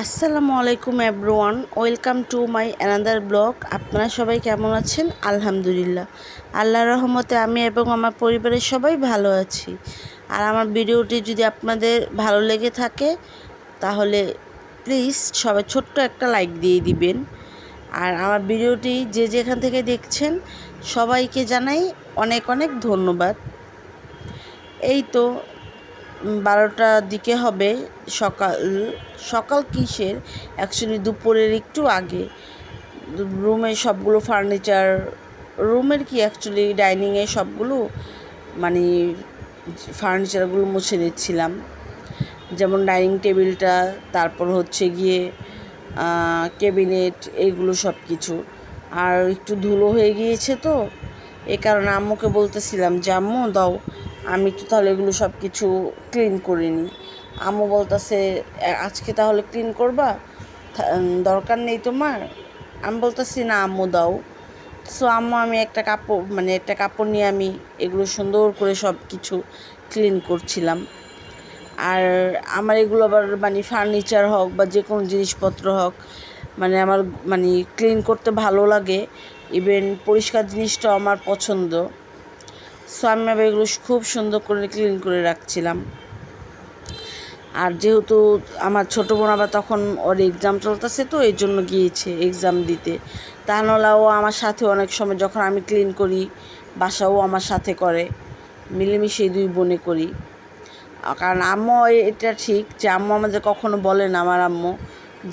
আসসালামু আলাইকুম everyone, welcome to my another blog. আপনারা সবাই কেমন আছেন? আলহামদুলিল্লাহ, আল্লাহর রহমতে আমি এবং আমার পরিবারের সবাই ভালো আছি। আর আমার ভিডিওটি যদি আপনাদের ভালো লেগে থাকে তাহলে প্লিজ সবাই ছোট্ট একটা লাইক দিয়ে দিবেন। আর আমার ভিডিওটি যে যেখান থেকে দেখছেন সবাইকে জানাই অনেক অনেক ধন্যবাদ। এই তো 12টার দিকে হবে। সকাল সকাল কিসের, অ্যাকচুয়ালি দুপুরের একটু আগে। রুমে সবগুলো ফার্নিচার, রুমের কি অ্যাকচুয়ালি ডাইনিংয়ে সবগুলো মানে ফার্নিচারগুলো মুছে নিচ্ছিলাম। যেমন ডাইনিং টেবিলটা, তারপর হচ্ছে গিয়ে ক্যাবিনেট, এইগুলো সব কিছু। আর একটু ধুলো হয়ে গিয়েছে তো এ কারণে আম্মুকে বলতেছিলাম যে আম্মু দাও, আমি একটু তাহলে এগুলো সব কিছু ক্লিন করে নিই। আম্মু বলতেছে আজকে তাহলে ক্লিন করবা, দরকার নেই তোমার? আমি বলতেছি না আম্মু দাও। সো আম্মু আমি একটা কাপড় নিয়ে আমি এগুলো সুন্দর করে সব কিছু ক্লিন করছিলাম। আর আমার এগুলো আবার ফার্নিচার হোক বা যে কোনো জিনিসপত্র হোক, আমার ক্লিন করতে ভালো লাগে। ইভেন পরিষ্কার জিনিসটাও আমার পছন্দ। সো আমি আবার এগুলো খুব সুন্দর করে ক্লিন করে রাখছিলাম। আর যেহেতু আমার ছোটো বোন আবার তখন ওর এক্সাম চলতেছে, তো এই জন্য গিয়েছে এক্সাম দিতে। তা নাহলে ও আমার সাথে অনেক সময় যখন আমি ক্লিন করি বাসাও আমার সাথে করে, মিলেমিশে দুই বোনে করি। কারণ আম্মু এটা ঠিক যে আম্মু আমাদের কখনো বলে না, আমার আম্মু,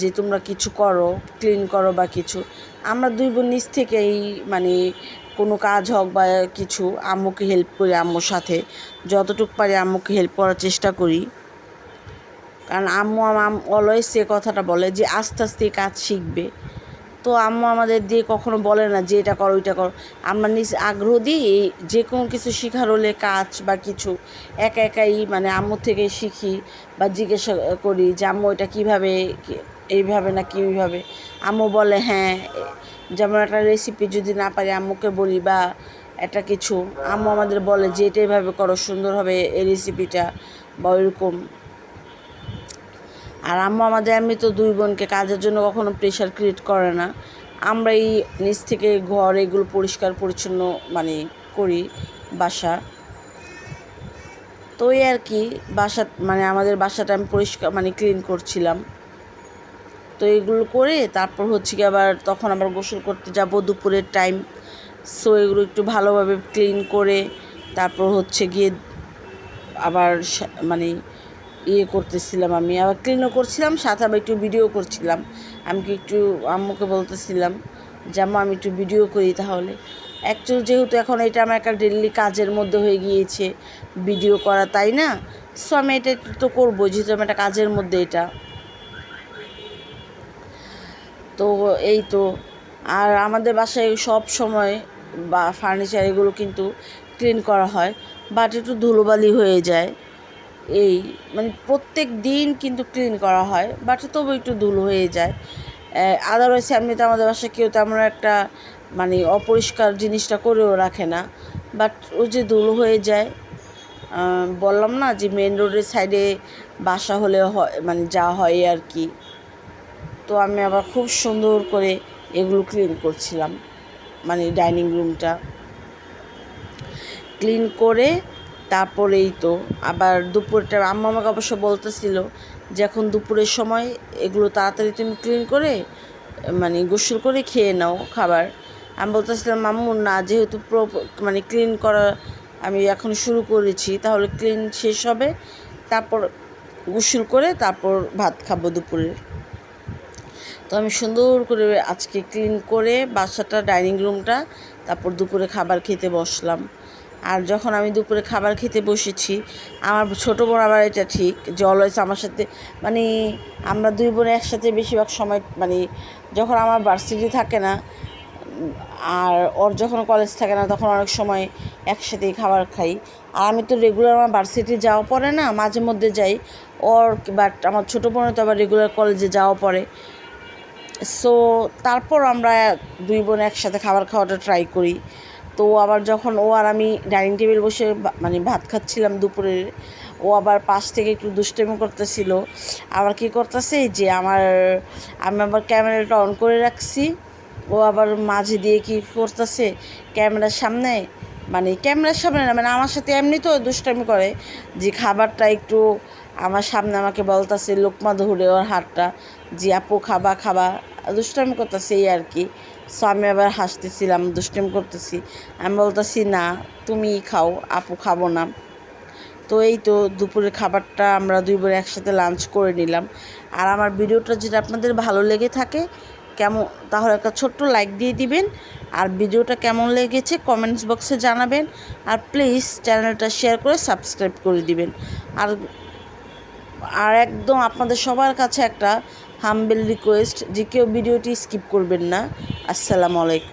যে তোমরা কিছু করো, ক্লিন করো বা কিছু। আমরা দুই বোন নিজ থেকেই কোনো কাজ হোক বা কিছু আম্মুকে হেল্প করি, আম্মুর সাথে যতটুকু পারি আম্মুকে হেল্প করার চেষ্টা করি। কারণ আম্মু অলওয়েজ সে কথাটা বলে যে আস্তে আস্তে কাজ শিখবে। তো আম্মু আমাদের দিয়ে কখনো বলে না যে এটা করো ওইটা করো। আমরা নিজ আগ্রহ দিয়ে যে কোনো কিছু শেখার হলে কাজ বা কিছু একা একাই আম্মু থেকে শিখি বা জিজ্ঞাসা করি যে আম্মু এটা কীভাবে, এইভাবে না কীভাবে। আম্মু বলে হ্যাঁ। যেমন একটা রেসিপি যদি না পারি আম্মুকে বলি বা একটা কিছু, আম্মু আমাদের বলে যে এটা এইভাবে করো সুন্দর হবে এই রেসিপিটা বা ওইরকম। আর আম্মু আমাদের এমনি তো দুই বোনকে কাজের জন্য কখনো প্রেশার ক্রিয়েট করে না। আমরাই নিজ থেকে ঘর এগুলো পরিষ্কার পরিচ্ছন্ন করি বাসা। তো এই আর কি, বাসা আমাদের বাসাটা আমি পরিষ্কার ক্লিন করছিলাম। তো এগুলো করে তারপর হচ্ছে কি আবার তখন আবার গোসল করতে যাব দুপুরের টাইম। সো এগুলো একটু ভালোভাবে ক্লিন করে তারপর হচ্ছে গিয়ে আবার করতেছিলাম, আমি আবার ক্লিনও করছিলাম, সাথে আবার একটু ভিডিও করছিলাম। আমি কি একটু আম্মুকে বলতেছিলাম যে আম্মু আমি একটু ভিডিও করি তাহলে। অ্যাকচুয়ালি যেহেতু এখন এটা আমার একটা ডেইলি কাজের মধ্যে হয়ে গিয়েছে ভিডিও করা, তাই না? সো আমি এটা তো করবো, যেহেতু আমার একটা কাজের মধ্যে এটা। তো এই তো। আর আমাদের বাসায় সব সময় বা ফার্নিচার এগুলো কিন্তু ক্লিন করা হয়, বাট একটু ধুলোবালি হয়ে যায়। এই প্রত্যেক দিন কিন্তু ক্লিন করা হয়, বাট তবু একটু ধুলো হয়ে যায়। আদারওয়াইজ এমনিতে আমাদের বাসায় কেউ তেমন একটা অপরিষ্কার জিনিসটা করেও রাখে না, বাট ওই যে ধুলো হয়ে যায়। বললাম না যে মেন রোডের সাইডে বাসা হলে হয় যা হয় আর কি। তো আমি আবার খুব সুন্দর করে এগুলো ক্লিন করছিলাম, ডাইনিং রুমটা ক্লিন করে তারপরেই তো আবার দুপুরটা আম্মা আমাকে অবশ্য বলতেছিল যে এখন দুপুরের সময় এগুলো তাড়াতাড়ি তুমি ক্লিন করে গোসল করে খেয়ে নাও খাবার। আমি বলতেছিলাম আম্মু না, যেহেতু ক্লিন করা আমি এখন শুরু করেছি, তাহলে ক্লিন শেষ হবে, তারপর গোসল করে তারপর ভাত খাবো দুপুরের। তো আমি সুন্দর করে আজকে ক্লিন করে বাসাটা, ডাইনিং রুমটা, তারপর দুপুরে খাবার খেতে বসলাম। আর যখন আমি দুপুরে খাবার খেতে বসেছি, আমার ছোটো বোন আবার এটা ঠিক যে অলওয়েজ আমার সাথে আমরা দুই বোনে একসাথে বেশিরভাগ সময় যখন আমার ভার্সিটি থাকে না আর ওর যখন কলেজ থাকে না তখন অনেক সময় একসাথেই খাবার খাই। আর আমি তো রেগুলার আমার ভার্সিটি যাওয়া পড়ে না, মাঝে মধ্যে যাই ওর, বাট আমার ছোটো বোনে তো আবার রেগুলার কলেজে যাওয়া পড়ে। সো তারপর আমরা দুই বোন একসাথে খাবার খাওয়াটা ট্রাই করি। তো আবার যখন ও আর আমি ডাইনিং টেবিল বসে ভাত খাচ্ছিলাম দুপুরের, ও আবার পাশ থেকে একটু দুষ্টামি করতেছিল। আবার কী করতেছে যে আমি আবার ক্যামেরাটা অন করে রাখছি, ও আবার মাঝে দিয়ে কী করতেছে ক্যামেরার সামনে, ক্যামেরার সামনে না, আমার সাথে এমনি তো দুষ্টামি করে যে খাবারটা একটু আমার সামনে আমাকে বলতেছে, লোকমা ধরে ওর হাতটা, যে আপু খাবা খাবা, দুষ্টামি করতেছে এই আর কি। সো আমি আবার হাসতেছিলাম, দুষ্টামি করতেছি, আমি বলতেছি না তুমিই খাও, আপু খাবো না। তো এই তো দুপুরের খাবারটা আমরা দুই বোন একসাথে লাঞ্চ করে নিলাম। আর আমার ভিডিওটা যদি আপনাদের ভালো লেগে থাকে তাহলে একটা ছোট্ট লাইক দিয়ে দিবেন, আর ভিডিওটা কেমন লেগেছে কমেন্টস বক্সে জানাবেন, আর প্লিজ চ্যানেলটা শেয়ার করে সাবস্ক্রাইব করে দিবেন। আর আর একদম আপনাদের সবার কাছে একটা হাম্বেল রিকোয়েস্ট যে কেউ ভিডিওটি স্কিপ করবেন না। আসসালামু আলাইকুম।